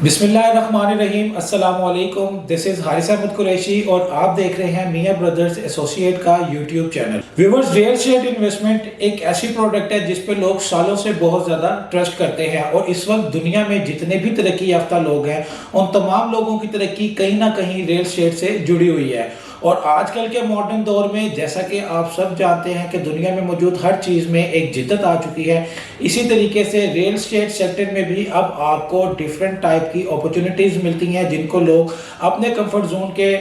बिस्मिल्लाहिर्रहमानिर्रहीम अस्सलाम वालेकुम। दिस इज़ हारिस अहमद कुरैशी और आप देख रहे हैं मियां ब्रदर्स एसोसिएट का YouTube channel. Viewers, real estate investment एक ऐसी प्रोडक्ट है जिस पे लोग सालों से बहुत ज़्यादा ट्रस्ट करते हैं और इस वक्त दुनिया में जितने भी तरक्की याफ्ता लोग हैं उन तमाम लोगों की तरक्की कहीं ना कहीं रियल एस्टेट से जुड़ी हुई है। और आजकल के मॉडर्न दौर में जैसा कि आप सब जानते हैं कि दुनिया में मौजूद हर चीज़ में एक जिद्दत आ चुकी है, इसी तरीके से रियल एस्टेट सेक्टर में भी अब आपको डिफरेंट टाइप की अपॉर्चुनिटीज़ मिलती हैं जिनको लोग अपने कंफर्ट जोन के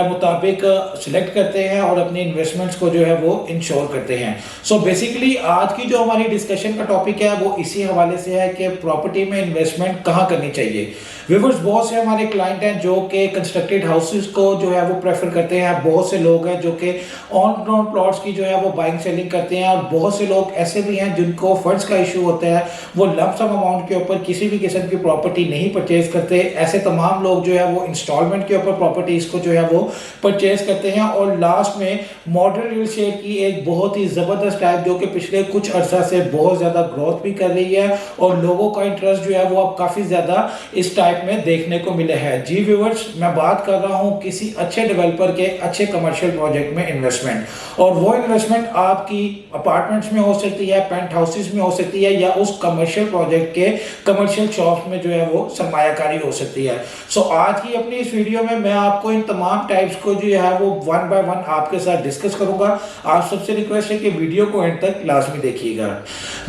मुताबिक सिलेक्ट करते हैं और अपने इन्वेस्टमेंट्स को जो है वो इंश्योर करते हैं। सो बेसिकली आज की जो हमारी डिस्कशन का टॉपिक है वो इसी हवाले से है कि प्रॉपर्टी में इन्वेस्टमेंट कहाँ करनी चाहिए। व्यूअर्स, बहुत से हमारे क्लाइंट हैं जो कि कंस्ट्रक्टेड हाउसेस को जो है वो प्रेफर करते हैं। बहुत से लोग हैं जो कि ऑन ग्राउंड प्लॉट्स की जो है वो बाइंग सेलिंग करते हैं और बहुत से लोग ऐसे भी हैं जिनको फंड्स का इशू होता है, वो लंप सम अमाउंट के ऊपर किसी भी किस्म की प्रॉपर्टी नहीं परचेज करते। ऐसे तमाम लोग जो है वो इंस्टॉलमेंट के ऊपर प्रॉपर्टीज को जो है वो परचेज करते हैं। और लास्ट में मॉडर्न रियल एस्टेट की एक बहुत ही जबरदस्त टाइप जो कि पिछले कुछ अरसा से बहुत ज्यादा ग्रोथ भी कर रही है और लोगों का इंटरेस्ट जो है वो अब काफी ज्यादा इस टाइप में देखने को मिले हैं। जी व्यूअर्स, मैं बात कर रहा हूं किसी अच्छे डेवलपर के अच्छे कमर्शियल प्रोजेक्ट में इन्वेस्टमेंट, और वो इन्वेस्टमेंट आपकी अपार्टमेंट्स में हो सकती है, पेंट हाउसेस में हो सकती है, या उस कमर्शियल प्रोजेक्ट के कमर्शियल शॉप्स में जो है वो सरमायाकारी हो सकती है। सो आज की अपनी इस वीडियो में मैं आपको इन तमाम टाइप्स को जो है वो वन बाय वन आपके साथ डिस्कस करूंगा। आप सबसे रिक्वेस्ट है कि वीडियो को एंड तक लाजमी देखिएगा।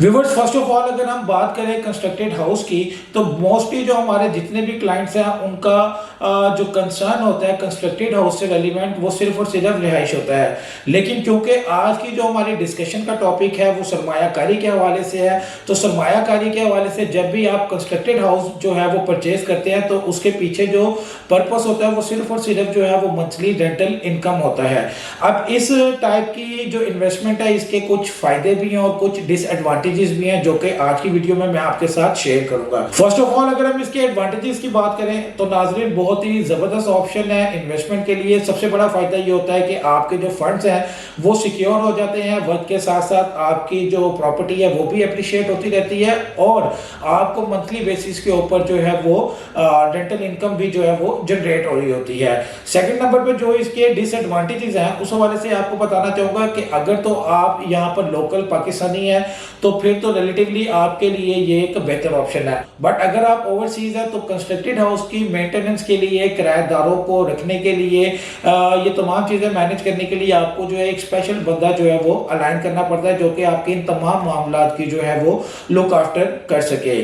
व्यूअर्स, फर्स्ट ऑफ ऑल अगर हम बात करें कंस्ट्रक्टेड हाउस की, तो मोस्टली जो हमारे जितने भी क्लाइंट्स हैं उनका जो कंसर्न होता है कंस्ट्रक्टेड हाउस से रेलिवेंट वो सिर्फ और सिर्फ रिहाइश होता है। लेकिन क्योंकि आज की जो हमारी डिस्कशन का टॉपिक है वो सरमायाकारी के हवाले से है, तो सरमायाकारी के हवाले से जब भी आप कंस्ट्रक्टेड हाउस जो है वो परचेज करते हैं तो उसके पीछे जो पर्पस होता है वो सिर्फ और सिर्फ जो है वो मंथली रेंटल इनकम होता है। अब इस टाइप की जो इन्वेस्टमेंट है इसके कुछ फायदे भी हैं और कुछ डिसएडवांटेजेस भी हैं जो कि आज की वीडियो में मैं आपके साथ शेयर करूंगा। फर्स्ट ऑफ ऑल अगर हम इसके एडवांटेजेस की बात करें तो नाज़रीन बहुत ही जबरदस्त ऑप्शन है इन्वेस्टमेंट के लिए। सबसे बड़ा फायदा ये होता है कि आपके जो फंड्स हैं वो सिक्योर हो जाते हैं, वक्त के साथ साथ आपकी जो प्रॉपर्टी है वो भी अप्रिशिएट होती रहती है और आपको मंथली बेसिस के ऊपर जो है वो रेंटल इनकम भी जो है वो जनरेट हो रही होती है। सेकंड नंबर पे जो इसके डिसएडवांटेजेस हैं उस हवाले से आपको बताना चाहूंगा कि अगर तो आप यहाँ पर लोकल पाकिस्तानी है तो फिर तो रिलेटिवली आपके लिए ये एक बेहतर ऑप्शन है, बट अगर आप ओवरसीज है तो कंस्ट्रक्टेड हाउस की मेंटेनेंस के लिए, किराएदारों को रखने के लिए, ये तमाम चीजें मैनेज करने के लिए आपको जो है एक स्पेशल बंदा जो है वो अलाइन करना पड़ता है जो कि आपके इन तमाम मामलात की जो है वो लुक आफ्टर कर सके।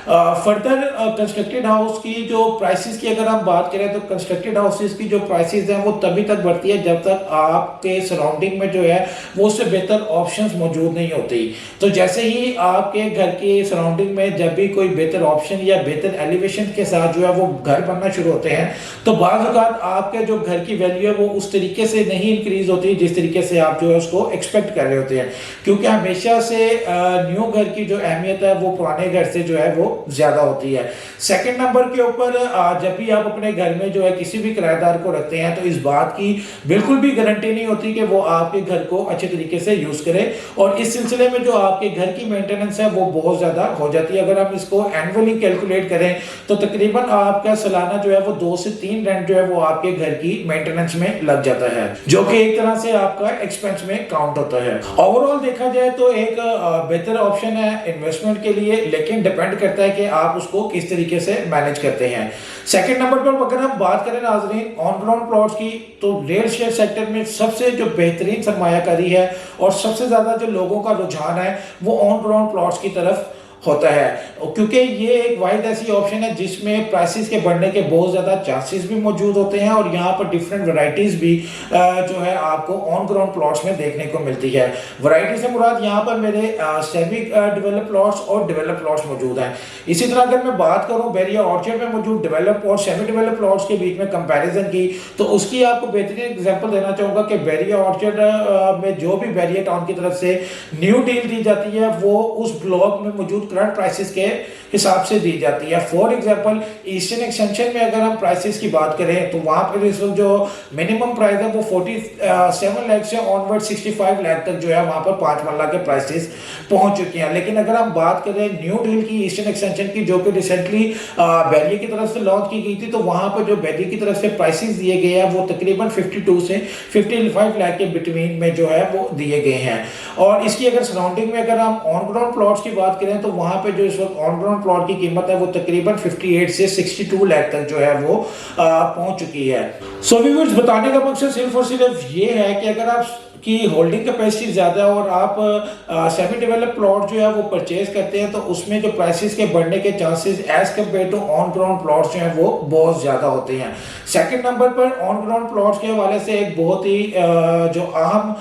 फर्दर कंस्ट्रक्टेड हाउस की जो प्राइसेस की अगर हम बात करें तो कंस्ट्रक्टेड हाउसेस की जो प्राइसेस हैं वो तभी तक बढ़ती है जब तक आपके सराउंडिंग में जो है वो उससे बेहतर ऑप्शंस मौजूद नहीं होती। तो जैसे ही आपके घर के सराउंडिंग में जब भी कोई बेहतर ऑप्शन या बेहतर एलिवेशन के साथ जो है वो घर बनना शुरू होते हैं तो बाज़ औक़ात आपके जो घर की वैल्यू है वो उस तरीके से नहीं इंक्रीज होती जिस तरीके से आप जो है उसको एक्सपेक्ट कर रहे होते हैं, क्योंकि हमेशा से न्यू घर की जो अहमियत है वो पुराने घर से जो है वो ज्यादा होती है। सेकंड नंबर के ऊपर जब भी आप अपने घर में जो है किसी भी किराएदार को रखते हैं तो इस बात की बिल्कुल भी गारंटी नहीं होती कि वो आपके घर को अच्छे तरीके से यूज करे और इस सिलसिले में जो आपके घर की मेंटेनेंस है वो बहुत ज्यादा हो जाती है। अगर हम इसको एनुअली कैलकुलेट करें तो तकरीबन आपका सालाना जो है वो 2 से 3 रेंट जो है वो आपके घर की मेंटेनेंस में लग जाता है, जो कि एक तरह से आपका एक्सपेंस में काउंट होता है। ओवरऑल देखा जाए तो एक बेहतर ऑप्शन है इन्वेस्टमेंट के लिए, लेकिन डिपेंड करता है कि आप उसको किस तरीके से मैनेज करते हैं। सेकंड नंबर पर अगर हम बात करें नाज़रीन ऑन ग्राउंड प्लॉट्स की, तो रियल एस्टेट सेक्टर में सबसे जो बेहतरीन सरमायाकारी है और सबसे ज्यादा जो लोगों का रुझान है वो ऑन ग्राउंड प्लॉट्स की तरफ होता है, क्योंकि ये एक वाइड ऐसी ऑप्शन है जिसमें प्राइसेस के बढ़ने के बहुत ज़्यादा चांसेस भी मौजूद होते हैं और यहाँ पर डिफरेंट वैरायटीज़ भी जो है आपको ऑन ग्राउंड प्लॉट्स में देखने को मिलती है। वैरायटी से मुराद यहाँ पर मेरे सेमी डेवलप प्लॉट्स और डेवलप प्लॉट्स मौजूद हैं। इसी तरह अगर मैं बात करूँ बैरिया ऑर्चर्ड में मौजूद डेवलप और सेमी डेवलप प्लॉट्स के बीच में कंपैरिजन की, तो उसकी आपको बेहतरीन एग्जांपल देना चाहूँगा कि बैरिया ऑर्चर्ड में जो भी बैरिया टाउन की तरफ से न्यू डील दी जाती है वो उस ब्लॉक में मौजूद करंट प्राइसेस के हिसाब से दी जाती है। फॉर एग्जांपल ईस्टर्न एक्सटेंशन में अगर हम प्राइसेस की बात करें तो वहां पर इस वक्त जो मिनिमम प्राइस है वो 47 लाख से ऑनवर्ड 65 लाख तक जो है वहां पर 5 मरला के प्राइसेस पहुंच चुके हैं। लेकिन अगर हम बात करें न्यू डील की ईस्टर्न एक्सटेंशन की, जो कि रिसेंटली बैरियर की तरफ से लॉन्च की गई थी, तो वहां पर जो बैरियर की तरफ से प्राइसेस दिए गए हैं वो तकरीबन 52 से 55 लाख के बिटवीन में जो है वो दिए गए हैं। और इसकी अगर सराउंडिंग में अगर हम ऑन ग्राउंड प्लॉट्स की बात करें तो वहां पे जो इस वक्त ऑन ग्राउंड प्लॉट की कीमत है वो तकरीबन 58 से 62 लाख तक जो है वो पहुंच चुकी है। सो व्यूअर्स, बताने का मकसद सिर्फ और सिर्फ ये है कि अगर आप की होल्डिंग कैपेसिटी ज़्यादा है और आप सेमी डेवलप प्लॉट जो है वो परचेज करते हैं तो उसमें जो प्राइसेस के बढ़ने के chances as compared to on ground plots जो हैं वो बहुत ज़्यादा होते हैं। सेकंड नंबर पर ऑन ग्राउंड प्लॉट्स के हवाले से एक बहुत ही जो अहम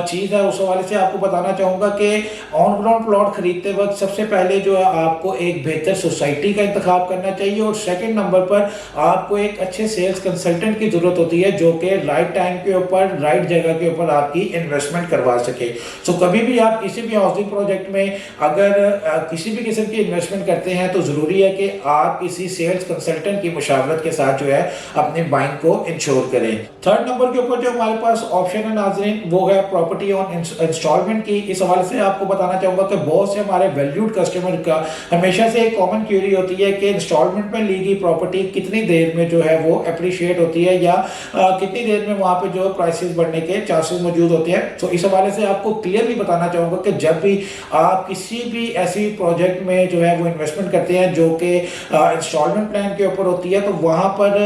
चीज़ है उस हवाले से आपको बताना चाहूँगा कि ऑन ग्राउंड प्लॉट खरीदते वक्त सबसे पहले जो है आपको एक बेहतर सोसाइटी का इंतखाब करना चाहिए और सेकंड नंबर पर आपको एक अच्छे सेल्स कंसल्टेंट की ज़रूरत होती है जो कि राइट टाइम के ऊपर राइट जगह के ऊपर आपकी इन्वेस्टमेंट करवा सके। सो कभी भी आप किसी भी हाउसिंग प्रोजेक्ट में अगर किसी भी किस्म की इन्वेस्टमेंट करते हैं तो ज़रूरी है कि आप किसी सेल्स कंसल्टेंट की मुशावरत के साथ जो है अपनी बाइंग को इंश्योर करें। थर्ड नंबर के ऊपर जो हमारे पास ऑप्शन है नाज़रीन वो है प्रॉपर्टी ऑन इंस्टॉलमेंट की। इस हवाले से आपको बताना चाहूँगा कि बहुत से हमारे वैल्यूड कस्टमर का हमेशा से एक कॉमन क्वेरी होती है कि इंस्टॉलमेंट में ली गई प्रॉपर्टी कितनी देर में जो है वो अप्रिशिएट होती है या कितनी देर में वहाँ पे जो प्राइसेस बढ़ने के चांसेस मौजूद होते हैं। तो इस हवाले से आपको क्लियरली बताना चाहूँगा कि जब भी आप किसी भी ऐसी प्रोजेक्ट में जो है वो इन्वेस्टमेंट करते हैं जो कि इंस्टॉलमेंट प्लान के ऊपर होती है तो वहाँ पर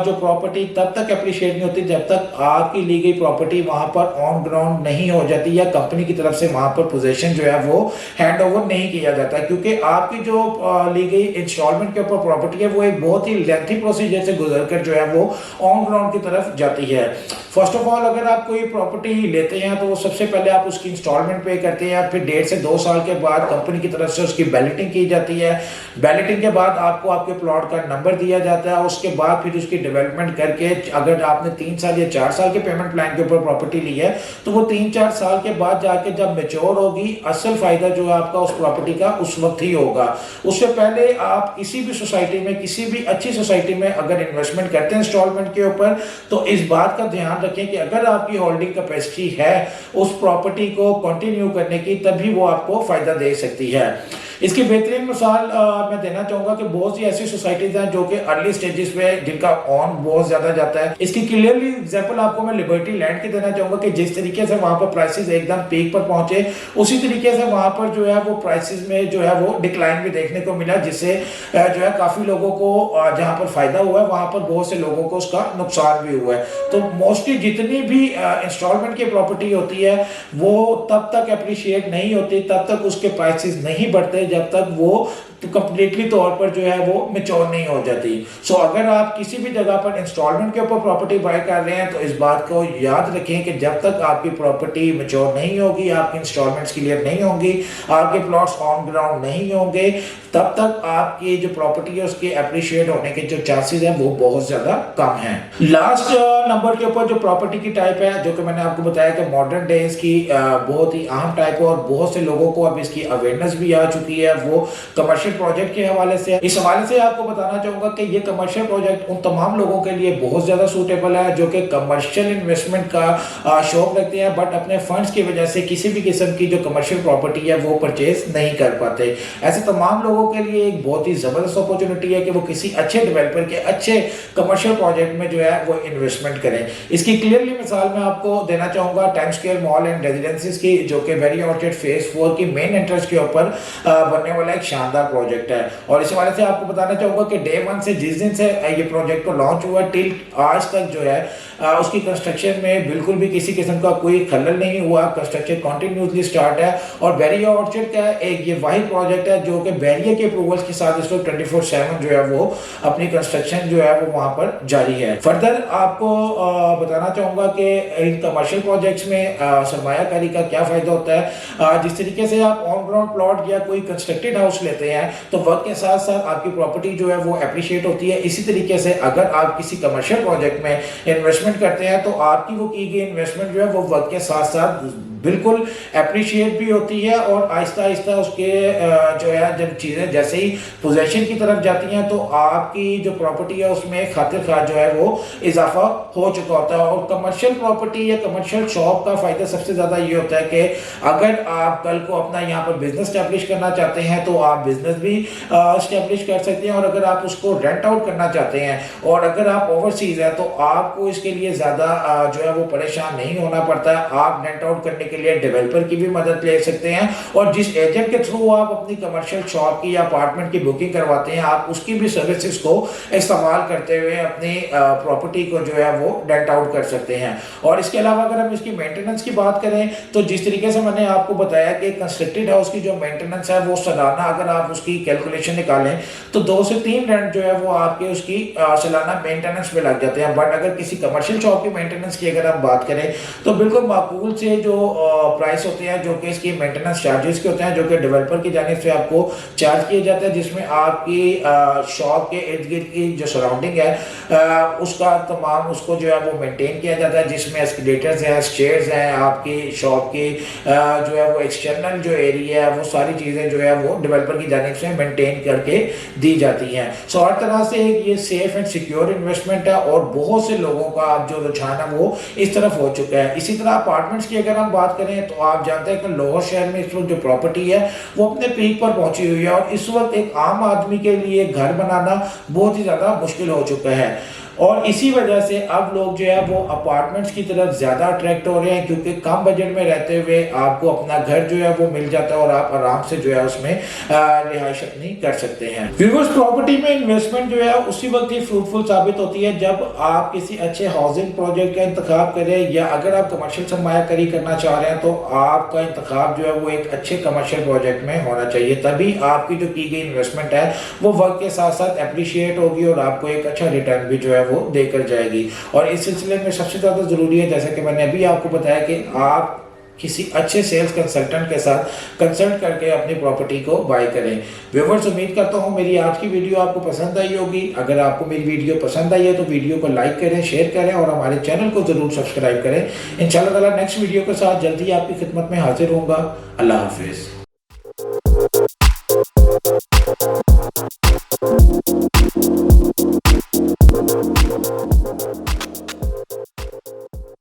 जो प्रॉपर्टी तब तक अप्रिशिएट नहीं होती जब तक आपकी ली गई प्रॉपर्टी वहाँ पर ऑन ग्राउंड नहीं हो जाती या कंपनी की तरफ से वहाँ पर पोजीशन जो है वो हैंड ओवर नहीं किया जाता, क्योंकि आपकी जो ली गई इंस्टॉलमेंट के ऊपर प्रॉपर्टी है वो एक बहुत ही लेंथी प्रोसीजर से गुजर कर जो है वो ऑन ग्राउंड की तरफ जाती है। फर्स्ट ऑफ ऑल अगर आप कोई प्रॉपर्टी लेते हैं तो वो सबसे पहले आप उसकी इंस्टॉलमेंट पे करते हैं, फिर 1.5 से 2 साल के बाद कंपनी की तरफ से उसकी बैलेटिंग की जाती है। बैलेटिंग के बाद आपको आपके प्लॉट का नंबर दिया जाता है, उसके बाद फिर उसकी डेवलपमेंट करके अगर आपने 3 साल या 4 साल के पेमेंट प्लान के ऊपर प्रॉपर्टी ली है तो वो 3-4 साल के बाद जाके जब मैच्योर होगी असल फायदा जो है आपका उस प्रॉपर्टी का उस वक्त ही होगा। उससे पहले आप किसी भी सोसाइटी में किसी भी अच्छी सोसाइटी में अगर इन्वेस्टमेंट करते हैं इंस्टॉलमेंट के ऊपर तो इस बात का ध्यान रखें कि अगर आपकी होल्डिंग कैपेसिटी है उस प्रॉपर्टी को कंटिन्यू करने की तभी वो आपको फायदा दे सकती है। इसकी बेहतरीन मिसाल मैं देना चाहूंगा कि बहुत सी ऐसी सोसाइटीज हैं जो कि अर्ली स्टेजेस पे जिनका ऑन बहुत ज्यादा जाता है। इसकी क्लियरली एग्जांपल आपको मैं लिबर्टी लैंड की देना चाहूंगा कि जिस तरीके से वहां पर प्राइसेस एकदम पीक पर पहुंचे उसी तरीके से वहां पर जो है वो प्राइसेस में जो है वो डिक्लाइन भी देखने को मिला, जिससे जो है काफी लोगों को जहां पर फायदा हुआ है वहां पर बहुत से लोगों को उसका नुकसान भी हुआ है। तो मोस्टली जितनी भी इंस्टॉलमेंट की प्रॉपर्टी होती है वो तब तक अप्रिशिएट नहीं होती, तब तक उसके प्राइसेस नहीं बढ़ते जब तक वो तो कंप्लीटली तौर पर जो है वो मैच्योर नहीं हो जाती। सो अगर आप किसी भी जगह पर इंस्टॉलमेंट के ऊपर प्रॉपर्टी बाय कर रहे हैं तो इस बात को याद रखें कि जब तक आपकी प्रॉपर्टी मैच्योर नहीं होगी, आपकी इंस्टॉलमेंट्स क्लियर नहीं होंगी, आपके प्लॉट्स ऑन ग्राउंड नहीं होंगे, तब तक आपकी जो प्रॉपर्टी है उसके अप्रिशिएट होने के जो चांसेस हैं वो बहुत ज्यादा कम हैं। लास्ट नंबर के ऊपर जो प्रॉपर्टी की टाइप है जो कि मैंने आपको बताया कि मॉडर्न डेज की बहुत ही अहम टाइप है और बहुत से लोगों को अब इसकी अवेयरनेस भी आ चुकी है, वो कमर्शियल प्रोजेक्ट के हवाले से। इस हवाले से आपको बताना चाहूंगा कि ये कमर्शियल प्रोजेक्ट उन तमाम लोगों के लिए बहुत ज्यादा सूटेबल है जो कि कमर्शियल इन्वेस्टमेंट का शौक रखते हैं बट अपने फंड्स की वजह से किसी भी किस्म की जो कमर्शियल प्रॉपर्टी है वो परचेज नहीं कर पाते। ऐसे तमाम लोगों के लिए एक बहुत ही जबरदस्त अपॉर्चुनिटी है कि वो किसी अच्छे डेवलपर के अच्छे कमर्शियल प्रोजेक्ट में जो है वो इन्वेस्टमेंट करें। इसकी क्लियरली मिसाल मैं आपको देना चाहूंगा टाइम स्क्वायर मॉल एंड रेजिडेंसीज की, जो कि वेरी ऑर्चिड फेज 4 की मेन एंट्रेंस के ऊपर बनने वाला एक शानदार प्रोजेक्ट है। और इस हवाले से आपको बताना चाहूंगा कि डे 1 से जिस दिन से ये प्रोजेक्ट को लॉन्च हुआ टिल आज तक जो है उसकी कंस्ट्रक्शन में बिल्कुल भी किसी किस्म का कोई खलल नहीं हुआ, कंस्ट्रक्शन कंटिन्यूसली स्टार्ट है। और बैरियर ऑर्चिड का एक ये वही प्रोजेक्ट है जो कि बैरियर के अप्रूवल्स के साथ इसको 24/7 जो है वो अपनी कंस्ट्रक्शन जो है वो वहां पर जारी है। फर्दर आपको बताना चाहूंगा कि इन कमर्शियल प्रोजेक्ट्स में सरमायाकारी का क्या फायदा होता है। जिस तरीके से आप ऑन ग्राउंड प्लॉट या कोई कंस्ट्रक्टेड हाउस लेते हैं तो वक्त के साथ साथ आपकी प्रॉपर्टी जो है वो एप्रिशिएट होती है। इसी तरीके से अगर आप किसी कमर्शियल प्रोजेक्ट में इन्वेस्टमेंट करते हैं तो आपकी वो की गई इन्वेस्टमेंट जो है वो वक्त के साथ साथ बिल्कुल अप्रिशिएट भी होती है और आहिस्ता आहिस्ता उसके जो है जब चीज़ें जैसे ही पोजेशन की तरफ जाती हैं तो आपकी जो प्रॉपर्टी है उसमें खातिर खा जो है वो इजाफा हो चुका होता है। और कमर्शियल प्रॉपर्टी या कमर्शियल शॉप का फ़ायदा सबसे ज़्यादा ये होता है कि अगर आप कल को अपना यहाँ पर बिजनेस स्टैब्लिश करना चाहते हैं तो आप बिजनेस भी स्टैब्लिश कर सकते हैं, और अगर आप उसको रेंट आउट करना चाहते हैं और अगर आप ओवरसीज है तो आपको इसके लिए ज़्यादा जो है वो परेशान नहीं होना पड़ता है। आप रेंट आउट करने के लिए डेवलपर की भी मदद ले सकते हैं, और जिस एजेंट के थ्रू आप अपनी कमर्शियल शॉप की या अपार्टमेंट की बुकिंग करवाते हैं आप उसकी भी सर्विसेज को इस्तेमाल करते हुए अपनी प्रॉपर्टी को जो है वो रेंट आउट कर सकते हैं। और इसके अलावा अगर हम इसकी मेंटेनेंस की बात करें तो जिस तरीके से मैंने आपको बताया कि कंस्ट्रक्टेड हाउस की जो मेंटेनेंस है वो सालाना अगर आप उसकी कैलकुलेशन निकालें तो 2 से 3 रेंट जो है वो आपके उसकी सालाना मेंटेनेंस में लग जाते हैं। बट अगर किसी कमर्शियल शॉप की मेंटेनेंस की अगर हम बात करें तो बिल्कुल माकूल से जो प्राइस होते हैं जो कि इसकी मेंटेनेंस चार्जेस के होते हैं जो कि डेवलपर की जानिब से आपको चार्ज किया जाता है, जिसमें आपकी शॉप के इर्द गिर्द की जो सराउंडिंग है उसका तमाम उसको जो है वो मेंटेन किया जाता है, जिसमें एस्केलेटर्स हैं, स्टेयर्स हैं, आपकी शॉप की जो है वो एक्सटर्नल जो एरिया है वो सारी चीज़ें जो है वो डेवलपर की जानिब से मेंटेन करके दी जाती हैं। सो हर तरह से ये सेफ एंड सिक्योर इन्वेस्टमेंट है और बहुत से लोगों का अब जो रुझान है वो इस तरफ हो चुका है। इसी तरह अपार्टमेंट्स की अगर हम बात करें तो आप जानते हैं कि लाहौर शहर में इस वक्त जो प्रॉपर्टी है वो अपने पीक पर पहुंची हुई है और इस वक्त एक आम आदमी के लिए घर बनाना बहुत ही ज़्यादा मुश्किल हो चुका है। और इसी वजह से अब लोग जो है वो अपार्टमेंट्स की तरफ ज़्यादा अट्रैक्ट हो रहे हैं, क्योंकि कम बजट में रहते हुए आपको अपना घर जो है वो मिल जाता है और आप आराम से जो है उसमें रिहाइश अपनी कर सकते हैं। व्यूअर्स, प्रॉपर्टी में इन्वेस्टमेंट जो है उसी वक्त ही फ्रूटफुल साबित होती है जब आप किसी अच्छे हाउसिंग प्रोजेक्ट का इंतखाब करें, या अगर आप कमर्शियल सरमायाकारी करना चाह रहे हैं तो आपका इंतखाब जो है वो एक अच्छे कमर्शियल प्रोजेक्ट में होना चाहिए। तभी आपकी जो की गई इन्वेस्टमेंट है वो वक्त के साथ साथ अप्रिशिएट होगी और आपको एक अच्छा रिटर्न भी जो है वो देकर जाएगी। और इस सिलसिले में सबसे ज़्यादा ज़रूरी है, जैसा कि मैंने अभी आपको बताया, कि आप किसी अच्छे सेल्स कंसल्टेंट के साथ कंसल्ट करके अपनी प्रॉपर्टी को बाय करें। व्यूअर्स, उम्मीद करता हूं मेरी आज की वीडियो आपको पसंद आई होगी। अगर आपको मेरी वीडियो पसंद आई है तो वीडियो को लाइक करें, शेयर करें और हमारे चैनल को ज़रूर सब्सक्राइब करें। इंशाल्लाह ताला नेक्स्ट वीडियो के साथ जल्दी आपकी खिदमत में हाजिर होऊंगा। अल्लाह हाफिज़।